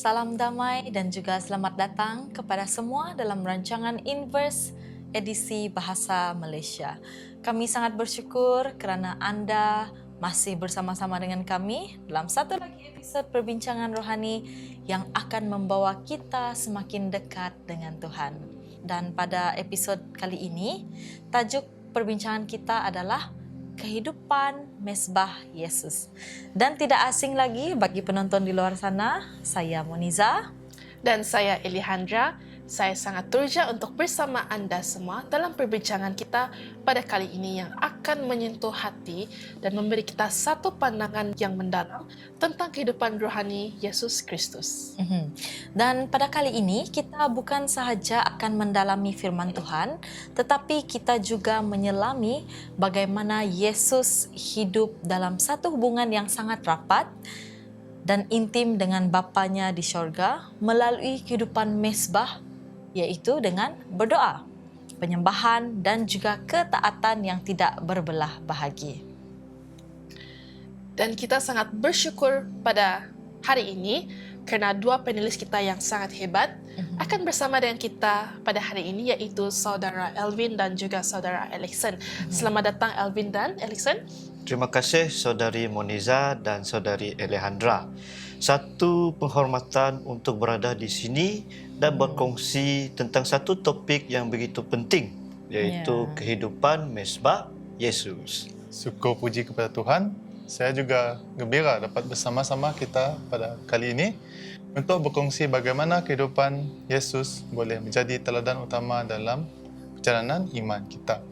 salam damai dan juga selamat datang kepada semua dalam rancangan Inverse edisi Bahasa Malaysia. Kami sangat bersyukur kerana anda masih bersama-sama dengan kami dalam satu lagi episod perbincangan rohani yang akan membawa kita semakin dekat dengan Tuhan. Dan pada episod kali ini, tajuk perbincangan kita adalah Kehidupan Mesbah Yesus. Dan tidak asing lagi bagi penonton di luar sana, saya Moniza. Dan saya Elihandra. Saya sangat teruja untuk bersama anda semua dalam perbincangan kita pada kali ini yang akan menyentuh hati dan memberi kita satu pandangan yang mendalam tentang kehidupan rohani Yesus Kristus. Dan pada kali ini kita bukan sahaja akan mendalami firman Tuhan, tetapi kita juga menyelami bagaimana Yesus hidup dalam satu hubungan yang sangat rapat dan intim dengan Bapanya di syurga melalui kehidupan mesbah, iaitu dengan berdoa, penyembahan dan juga ketaatan yang tidak berbelah bahagi. Dan kita sangat bersyukur pada hari ini kerana dua panelis kita yang sangat hebat akan bersama dengan kita pada hari ini, iaitu Saudara Elvin dan juga Saudara Alexon. Selamat datang Elvin dan Alexon. Terima kasih Saudari Moniza dan Saudari Elihandra. Satu penghormatan untuk berada di sini dan berkongsi tentang satu topik yang begitu penting, iaitu kehidupan mesbah Yesus. Syukur puji kepada Tuhan. Saya juga gembira dapat bersama-sama kita pada kali ini untuk berkongsi bagaimana kehidupan Yesus boleh menjadi teladan utama dalam perjalanan iman kita.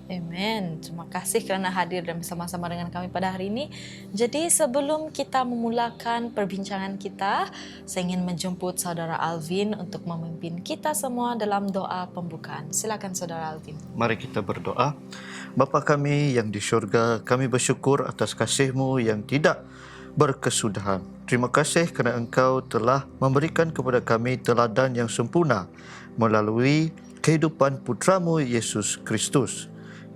Amen. Terima kasih kerana hadir dan bersama-sama dengan kami pada hari ini. Jadi sebelum kita memulakan perbincangan kita, saya ingin menjemput Saudara Alvin untuk memimpin kita semua dalam doa pembukaan. Silakan Saudara Alvin. Mari kita berdoa. Bapa kami yang di syurga, kami bersyukur atas kasih-Mu yang tidak berkesudahan. Terima kasih kerana Engkau telah memberikan kepada kami teladan yang sempurna melalui kehidupan Putra-Mu Yesus Kristus.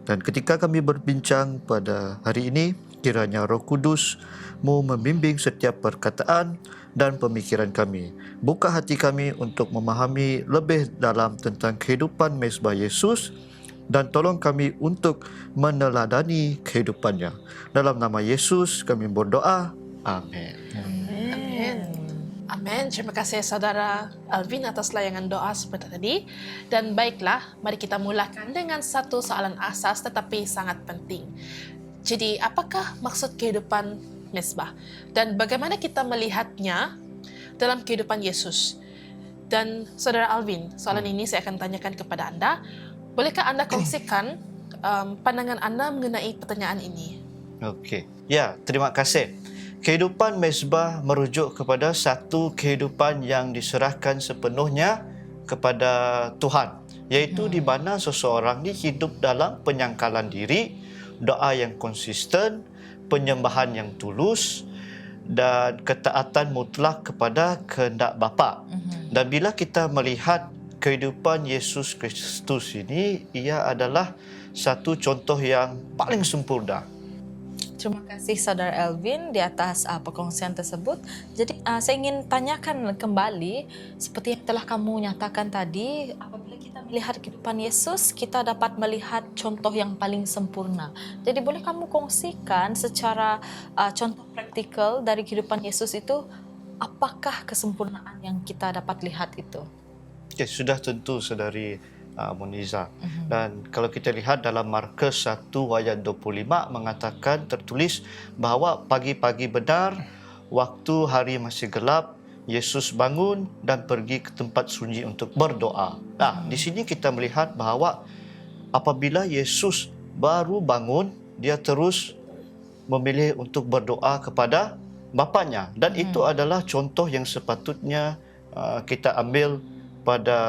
Dan ketika kami berbincang pada hari ini, kiranya Roh Kudus-Mu membimbing setiap perkataan dan pemikiran kami. Buka hati kami untuk memahami lebih dalam tentang kehidupan mesbah Yesus dan tolong kami untuk meneladani kehidupannya. Dalam nama Yesus kami berdoa. Amin. Amin. Terima kasih Saudara Alvin atas layangan doa seperti tadi. Dan baiklah, mari kita mulakan dengan satu soalan asas tetapi sangat penting. Jadi, apakah maksud kehidupan mesbah? Dan bagaimana kita melihatnya dalam kehidupan Yesus? Dan Saudara Alvin, soalan ini saya akan tanyakan kepada anda. Bolehkah anda kongsikan pandangan anda mengenai pertanyaan ini? Okey. Ya, terima kasih. Kehidupan mesbah merujuk kepada satu kehidupan yang diserahkan sepenuhnya kepada Tuhan, iaitu di mana seseorang ni hidup dalam penyangkalan diri, doa yang konsisten, penyembahan yang tulus dan ketaatan mutlak kepada kehendak Bapa. Dan bila kita melihat kehidupan Yesus Kristus ini, ia adalah satu contoh yang paling sempurna. Terima kasih Saudara Elvin di atas perkongsian tersebut. Jadi saya ingin tanyakan kembali seperti yang telah kamu nyatakan tadi, apabila kita melihat kehidupan Yesus, kita dapat melihat contoh yang paling sempurna. Jadi boleh kamu kongsikan secara contoh praktikal dari kehidupan Yesus itu, apakah kesempurnaan yang kita dapat lihat itu? Okay, sudah tentu Saudari Moniza. Dan kalau kita lihat dalam Markus 1 ayat 25 mengatakan, tertulis bahawa pagi-pagi benar, waktu hari masih gelap, Yesus bangun dan pergi ke tempat sunyi untuk berdoa. Nah, di sini kita melihat bahawa apabila Yesus baru bangun, dia terus memilih untuk berdoa kepada Bapanya. Dan itu adalah contoh yang sepatutnya kita ambil pada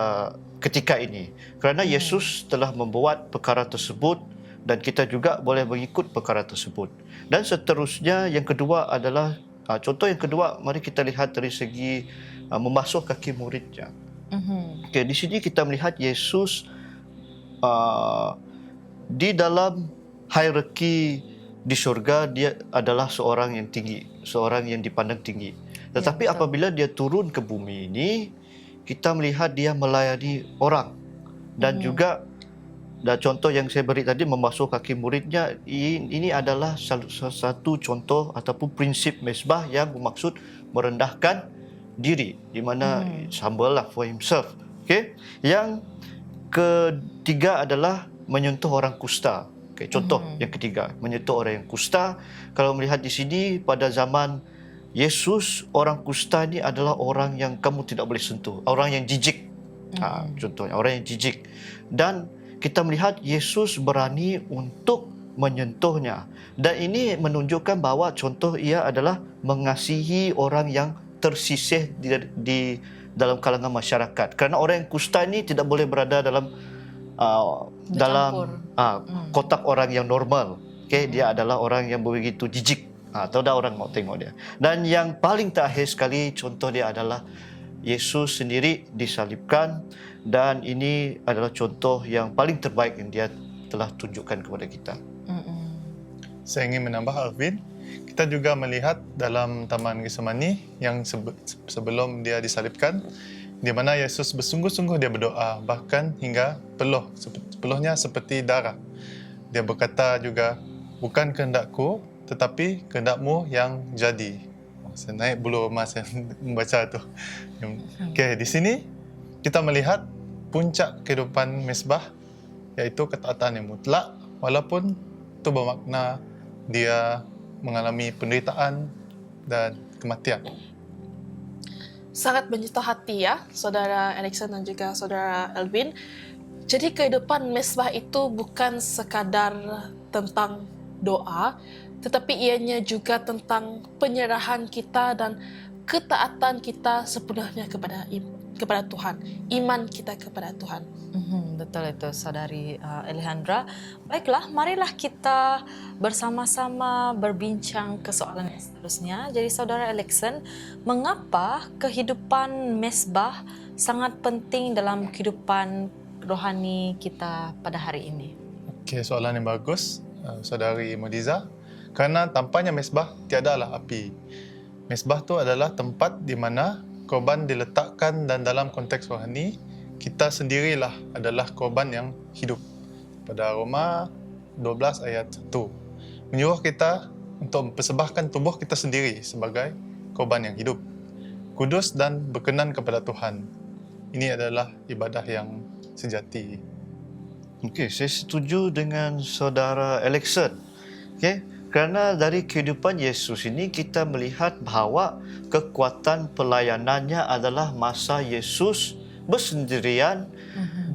ketika ini. Kerana Yesus telah membuat perkara tersebut dan kita juga boleh mengikut perkara tersebut. Dan seterusnya, yang kedua adalah, contoh yang kedua, mari kita lihat dari segi membasuh kaki muridnya. Okay, di sini kita melihat Yesus di dalam hierarki di syurga, dia adalah seorang yang tinggi, seorang yang dipandang tinggi. Tetapi betul. apabila dia turun ke bumi ini, kita melihat dia melayani orang. Dan juga, dan contoh yang saya beri tadi, membasuh kaki muridnya, ini adalah salah satu contoh ataupun prinsip mesbah yang bermaksud merendahkan diri, di mana humble lah for himself. Okay? Yang ketiga adalah menyentuh orang kusta. Okay, contoh yang ketiga, menyentuh orang yang kusta. Kalau melihat di sini, pada zaman Yesus, orang kusta ini adalah orang yang kamu tidak boleh sentuh, orang yang jijik. Contohnya, orang yang jijik. Dan kita melihat Yesus berani untuk menyentuhnya. Dan ini menunjukkan bahawa contoh ia adalah mengasihi orang yang tersisih di dalam kalangan masyarakat. Kerana orang yang kusta ini tidak boleh berada dalam kotak orang yang normal. Okay, dia adalah orang yang begitu jijik. Atau dah orang mau tengok dia. Dan yang paling terakhir sekali, contoh dia adalah Yesus sendiri disalibkan, dan ini adalah contoh yang paling terbaik yang dia telah tunjukkan kepada kita. Saya ingin menambah, Alvin, kita juga melihat dalam Taman Getsemani yang sebelum dia disalibkan, di mana Yesus bersungguh-sungguh dia berdoa, bahkan hingga peluhnya seperti darah. Dia berkata juga, bukan kehendakku, tetapi kehendakmu yang jadi. Saya naik bulu emas yang membaca tu. Okay, di sini kita melihat puncak kehidupan mesbah, iaitu ketaatan yang mutlak, walaupun itu bermakna dia mengalami penderitaan dan kematian. Sangat menyentuh hati ya, Saudara Erikson dan juga Saudara Alvin. Jadi kehidupan mesbah itu bukan sekadar tentang doa, tetapi ianya juga tentang penyerahan kita dan ketaatan kita sepenuhnya kepada Tuhan, iman kita kepada Tuhan. Betul itu, Saudari Alejandra. Baiklah, marilah kita bersama-sama berbincang ke soalan yang seterusnya. Jadi, Saudara Alexon, mengapa kehidupan mesbah sangat penting dalam kehidupan rohani kita pada hari ini? Okey, soalan yang bagus, Saudari Modiza. Kerana tanpanya mesbah, tiadalah api. Mesbah tu adalah tempat di mana korban diletakkan, dan dalam konteks rohani, kita sendirilah adalah korban yang hidup. Pada Roma 12 ayat 1, menyuruh kita untuk mempersembahkan tubuh kita sendiri sebagai korban yang hidup, kudus dan berkenan kepada Tuhan. Ini adalah ibadah yang sejati. Okey, saya setuju dengan Saudara Alexon. Okey, kerana dari kehidupan Yesus ini kita melihat bahawa kekuatan pelayanannya adalah masa Yesus bersendirian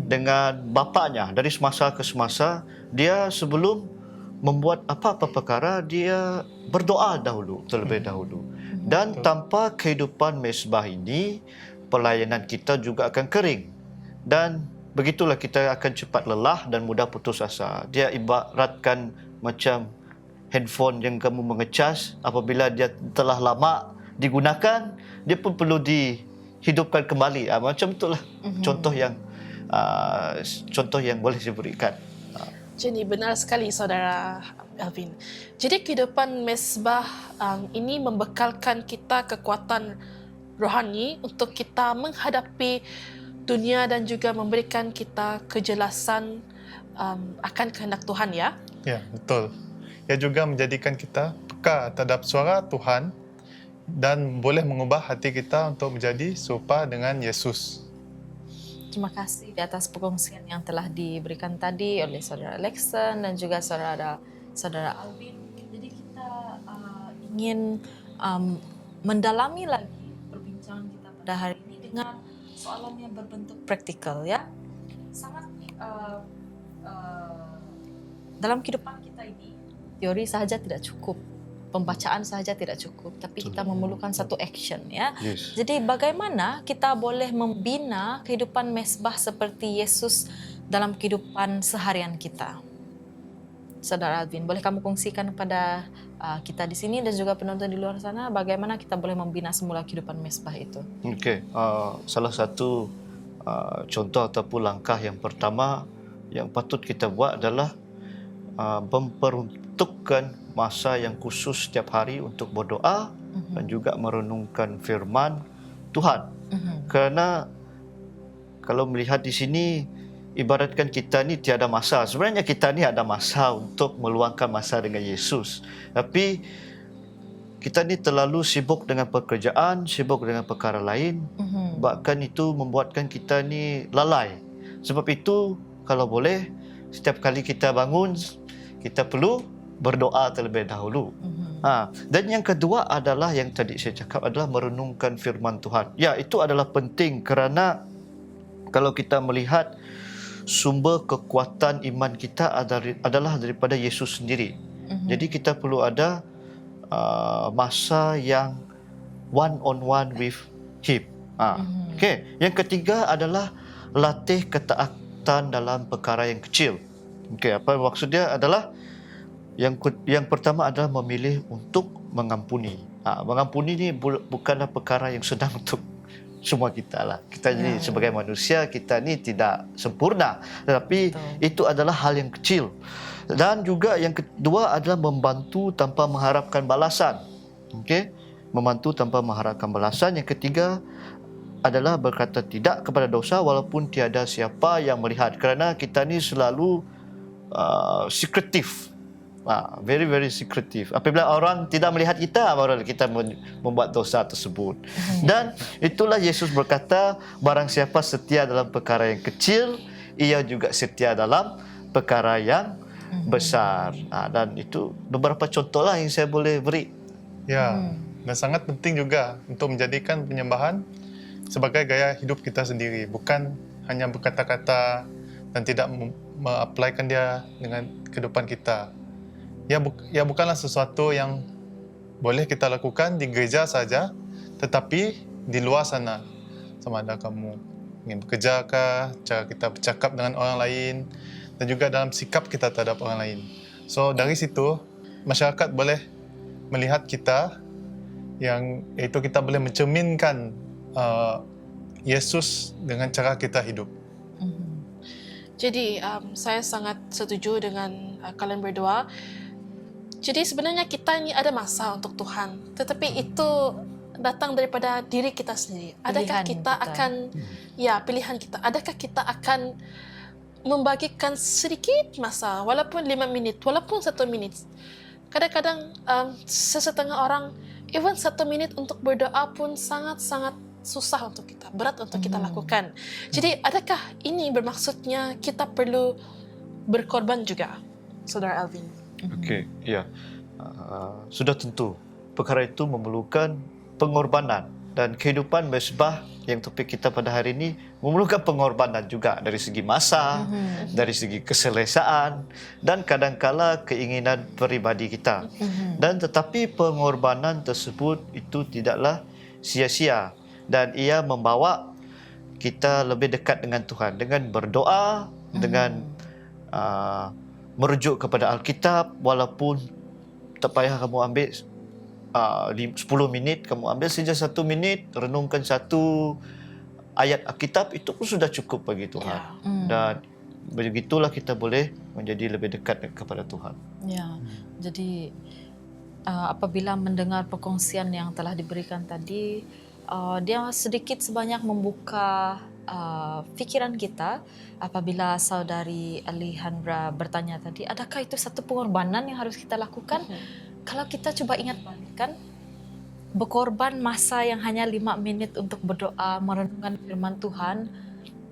dengan Bapanya. Dari semasa ke semasa, dia sebelum membuat apa-apa perkara, dia berdoa dahulu, terlebih dahulu. Dan tanpa kehidupan mesbah ini, pelayanan kita juga akan kering. Dan begitulah kita akan cepat lelah dan mudah putus asa. Dia ibaratkan macam handphone yang kamu mengecas, apabila dia telah lama digunakan, dia pun perlu dihidupkan kembali. Macam itulah contoh yang boleh saya berikan. Jadi benar sekali, Saudara Alvin. Jadi kehidupan mesbah ini membekalkan kita kekuatan rohani untuk kita menghadapi dunia dan juga memberikan kita kejelasan akan kehendak Tuhan ya. Ya, betul. Ia juga menjadikan kita peka terhadap suara Tuhan dan boleh mengubah hati kita untuk menjadi serupa dengan Yesus. Terima kasih di atas perkongsian yang telah diberikan tadi oleh Saudara Alexon dan juga Saudara Alvin. Jadi kita ingin mendalami lagi perbincangan kita pada hari ini dengan soalan yang berbentuk praktikal ya. Sangat dalam kehidupan kita ini, teori sahaja tidak cukup, pembacaan sahaja tidak cukup, tapi kita memerlukan satu action ya. Yes. Jadi bagaimana kita boleh membina kehidupan mesbah seperti Yesus dalam kehidupan seharian kita? Saudara Alvin, boleh kamu kongsikan kepada kita di sini dan juga penonton di luar sana, bagaimana kita boleh membina semula kehidupan mesbah itu? Okey, salah satu contoh ataupun langkah yang pertama yang patut kita buat adalah memperuntukkan masa yang khusus setiap hari untuk berdoa dan juga merenungkan firman Tuhan. Mhm. Kerana kalau melihat di sini, ibaratkan kita ni tiada masa. Sebenarnya kita ni ada masa untuk meluangkan masa dengan Yesus. Tapi kita ni terlalu sibuk dengan pekerjaan, sibuk dengan perkara lain. Mhm. Bahkan itu membuatkan kita ni lalai. Sebab itu, kalau boleh, setiap kali kita bangun, kita perlu berdoa terlebih dahulu. Mhm. Dan yang kedua adalah yang tadi saya cakap adalah merenungkan firman Tuhan. Ya, itu adalah penting kerana kalau kita melihat sumber kekuatan iman kita adalah daripada Yesus sendiri. Mhm. Jadi kita perlu ada masa yang one on one with Him. Okey. Yang ketiga adalah latih ketaatan dalam perkara yang kecil. Okey, apa maksud dia adalah yang pertama adalah memilih untuk mengampuni. Mengampuni ni bukanlah perkara yang senang untuk semua kita lah. Kita ni sebagai manusia, kita ni tidak sempurna. Tetapi itu adalah hal yang kecil. Dan juga yang kedua adalah membantu tanpa mengharapkan balasan. Okey? Membantu tanpa mengharapkan balasan. Yang ketiga adalah berkata tidak kepada dosa walaupun tiada siapa yang melihat. Kerana kita ni selalu secretive. Very, very secretive. Apabila orang tidak melihat kita, baru kita membuat dosa tersebut. Dan itulah Yesus berkata, barang siapa setia dalam perkara yang kecil, ia juga setia dalam perkara yang besar. Dan itu beberapa contohlah yang saya boleh beri. Ya, dan sangat penting juga untuk menjadikan penyembahan sebagai gaya hidup kita sendiri. Bukan hanya berkata-kata dan tidak mengaplikan dia dengan kehidupan kita. Ya bukanlah sesuatu yang boleh kita lakukan di gereja saja, tetapi di luar sana. Sama ada kamu ingin bekerja kah, cara kita bercakap dengan orang lain, dan juga dalam sikap kita terhadap orang lain. So dari situ, masyarakat boleh melihat kita iaitu kita boleh mencerminkan Yesus dengan cara kita hidup. Jadi saya sangat setuju dengan kalian berdua. Jadi sebenarnya kita ini ada masa untuk Tuhan, tetapi itu datang daripada diri kita sendiri. Adakah kita akan, pilihan kita, adakah kita akan membagikan sedikit masa, walaupun 5 minit, walaupun 1 minit. Kadang-kadang sesetengah orang, even 1 minit untuk berdoa pun sangat-sangat susah untuk kita, berat untuk kita lakukan. Jadi adakah ini bermaksudnya kita perlu berkorban juga, Saudara Alvin? Okey, ya. Sudah tentu perkara itu memerlukan pengorbanan, dan kehidupan mesbah yang topik kita pada hari ini memerlukan pengorbanan juga dari segi masa, dari segi keselesaan dan kadangkala keinginan peribadi kita. Dan tetapi pengorbanan tersebut itu tidaklah sia-sia, dan ia membawa kita lebih dekat dengan Tuhan dengan berdoa, dengan merujuk kepada Alkitab. Walaupun tak payah kamu ambil 10 minit, kamu ambil saja 1 minit, renungkan satu ayat Alkitab, itu pun sudah cukup bagi Tuhan. Dan begitulah kita boleh menjadi lebih dekat kepada Tuhan. Ya, jadi apabila mendengar perkongsian yang telah diberikan tadi, dia sedikit sebanyak membuka fikiran kita. Apabila saudari Alejandra bertanya tadi, adakah itu satu pengorbanan yang harus kita lakukan? Kalau kita coba ingat balik kan, berkorban masa yang hanya 5 menit untuk berdoa, merenungkan firman Tuhan,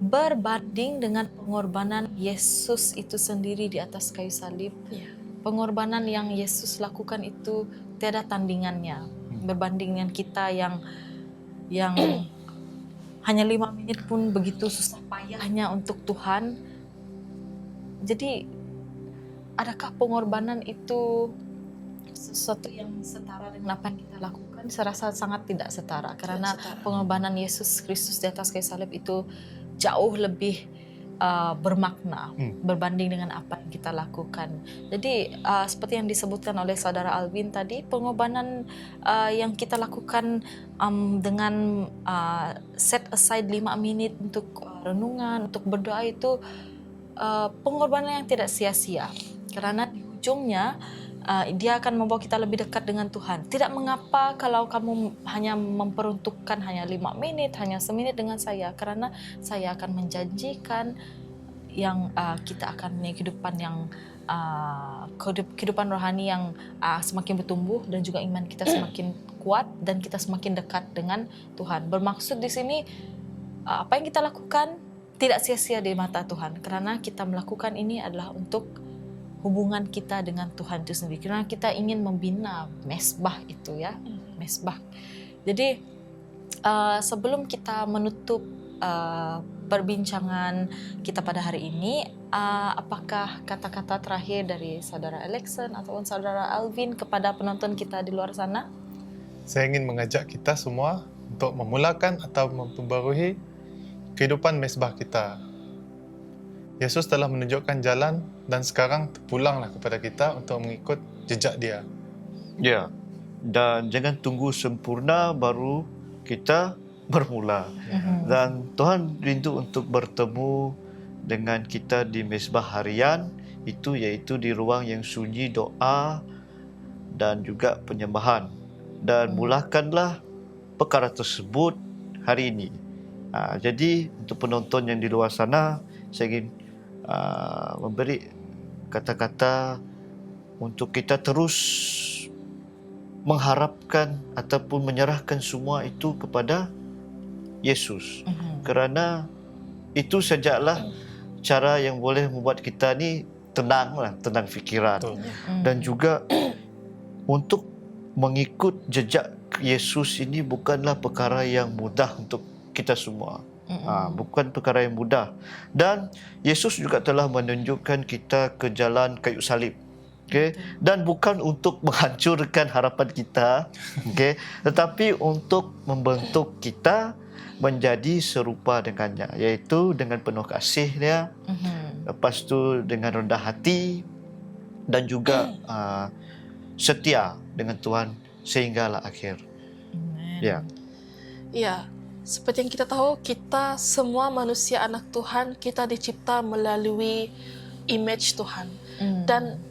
berbanding dengan pengorbanan Yesus itu sendiri di atas kayu salib. Pengorbanan yang Yesus lakukan itu tiada tandingannya berbanding dengan kita yang hanya 5 menit pun begitu susah payahnya untuk Tuhan. Jadi, adakah pengorbanan itu sesuatu yang setara dengan apa yang kita lakukan? Saya rasa sangat tidak setara. Kerana pengorbanan Yesus Kristus di atas kayu salib itu jauh lebih bermakna berbanding dengan apa yang kita lakukan. Jadi seperti yang disebutkan oleh saudara Alvin tadi, pengorbanan yang kita lakukan dengan set aside 5 menit untuk renungan, untuk berdoa itu pengorbanan yang tidak sia-sia. Kerana di ujungnya dia akan membawa kita lebih dekat dengan Tuhan. Tidak mengapa kalau kamu hanya memperuntukkan hanya 5 menit, hanya semenit dengan saya, karena saya akan menjanjikan yang kita akan memiliki kehidupan yang kehidupan rohani yang semakin bertumbuh, dan juga iman kita semakin kuat dan kita semakin dekat dengan Tuhan. Bermaksud di sini apa yang kita lakukan tidak sia-sia di mata Tuhan, karena kita melakukan ini adalah untuk hubungan kita dengan Tuhan itu sendiri. Karena kita ingin membina mesbah itu ya, mesbah. Jadi sebelum kita menutup perbincangan kita pada hari ini, apakah kata-kata terakhir dari Saudara Alexon ataupun Saudara Alvin kepada penonton kita di luar sana? Saya ingin mengajak kita semua untuk memulakan atau memperbarui kehidupan mesbah kita. Yesus telah menunjukkan jalan dan sekarang terpulanglah kepada kita untuk mengikut jejak Dia. Ya, dan jangan tunggu sempurna baru kita bermula. Dan Tuhan rindu untuk bertemu dengan kita di mesbah harian itu, iaitu di ruang yang sunyi, doa dan juga penyembahan. Dan mulakanlah perkara tersebut hari ini. Jadi untuk penonton yang di luar sana, saya ingin memberi kata-kata untuk kita terus mengharapkan ataupun menyerahkan semua itu kepada Yesus. Kerana itu sajalah cara yang boleh membuat kita ni tenang fikiran. Betul. Dan juga untuk mengikut jejak Yesus ini bukanlah perkara yang mudah untuk kita semua. Bukan perkara yang mudah. Dan Yesus juga telah menunjukkan kita ke jalan kayu salib. Okay? Dan bukan untuk menghancurkan harapan kita, okay? Tetapi untuk membentuk kita menjadi serupa dengannya, iaitu dengan penuh kasih Dia, lepas tu dengan rendah hati dan juga setia dengan Tuhan sehinggalah akhir. Ya. Ya, seperti yang kita tahu, kita semua manusia anak Tuhan, kita dicipta melalui image Tuhan. Dan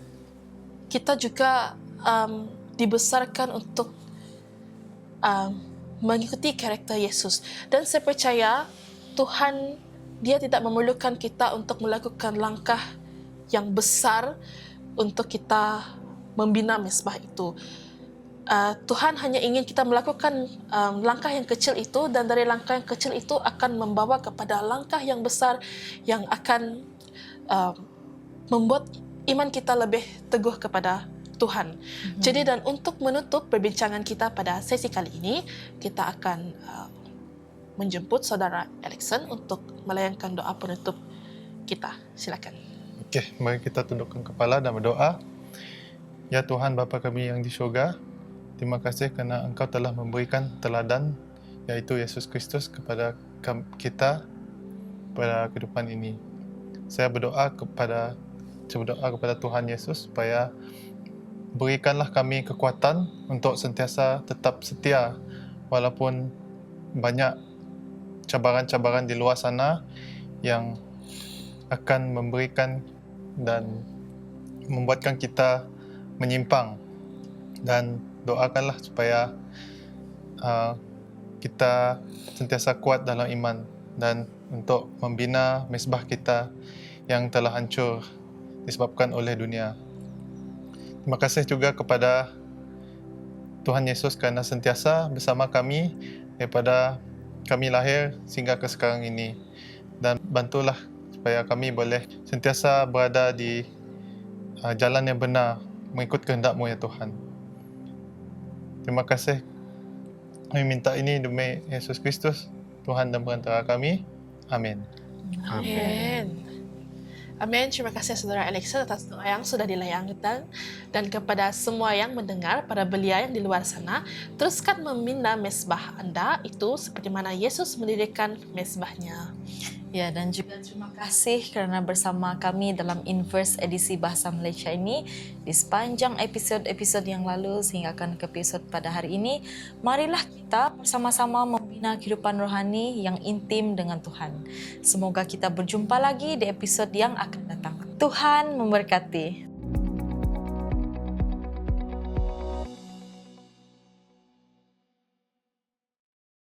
kita juga dibesarkan untuk mengikuti karakter Yesus. Dan saya percaya Tuhan, Dia tidak memerlukan kita untuk melakukan langkah yang besar untuk kita membina mesbah itu. Tuhan hanya ingin kita melakukan langkah yang kecil itu, dan dari langkah yang kecil itu akan membawa kepada langkah yang besar yang akan membuat iman kita lebih teguh kepada Tuhan. Jadi, dan untuk menutup perbincangan kita pada sesi kali ini, kita akan menjemput Saudara Alexon untuk melayangkan doa penutup kita. Silakan. Okey, mari kita tundukkan kepala dan berdoa. Ya Tuhan Bapa kami yang di syurga, terima kasih kerana Engkau telah memberikan teladan, iaitu Yesus Kristus kepada kita pada kehidupan ini. Saya berdoa kepada Tuhan Yesus supaya berikanlah kami kekuatan untuk sentiasa tetap setia walaupun banyak cabaran-cabaran di luar sana yang akan memberikan dan membuatkan kita menyimpang. Dan doakanlah supaya kita sentiasa kuat dalam iman dan untuk membina mesbah kita yang telah hancur disebabkan oleh dunia. Terima kasih juga kepada Tuhan Yesus kerana sentiasa bersama kami daripada kami lahir sehingga ke sekarang ini. Dan bantulah supaya kami boleh sentiasa berada di jalan yang benar mengikut kehendak-Mu ya Tuhan. Terima kasih. Kami minta ini demi Yesus Kristus, Tuhan dan perantara kami. Amin. Amin. Amin. Terima kasih Saudara Alexon atas doa yang sudah dilayangkan, dan kepada semua yang mendengar, para belia yang di luar sana, teruskan membina mesbah Anda itu seperti mana Yesus mendirikan mesbahnya. Ya, dan juga terima kasih kerana bersama kami dalam Inverse edisi Bahasa Malaysia ini di sepanjang episod-episod yang lalu sehingga akan ke episod pada hari ini. Marilah kita bersama-sama membina kehidupan rohani yang intim dengan Tuhan. Semoga kita berjumpa lagi di episod yang akan datang. Tuhan memberkati.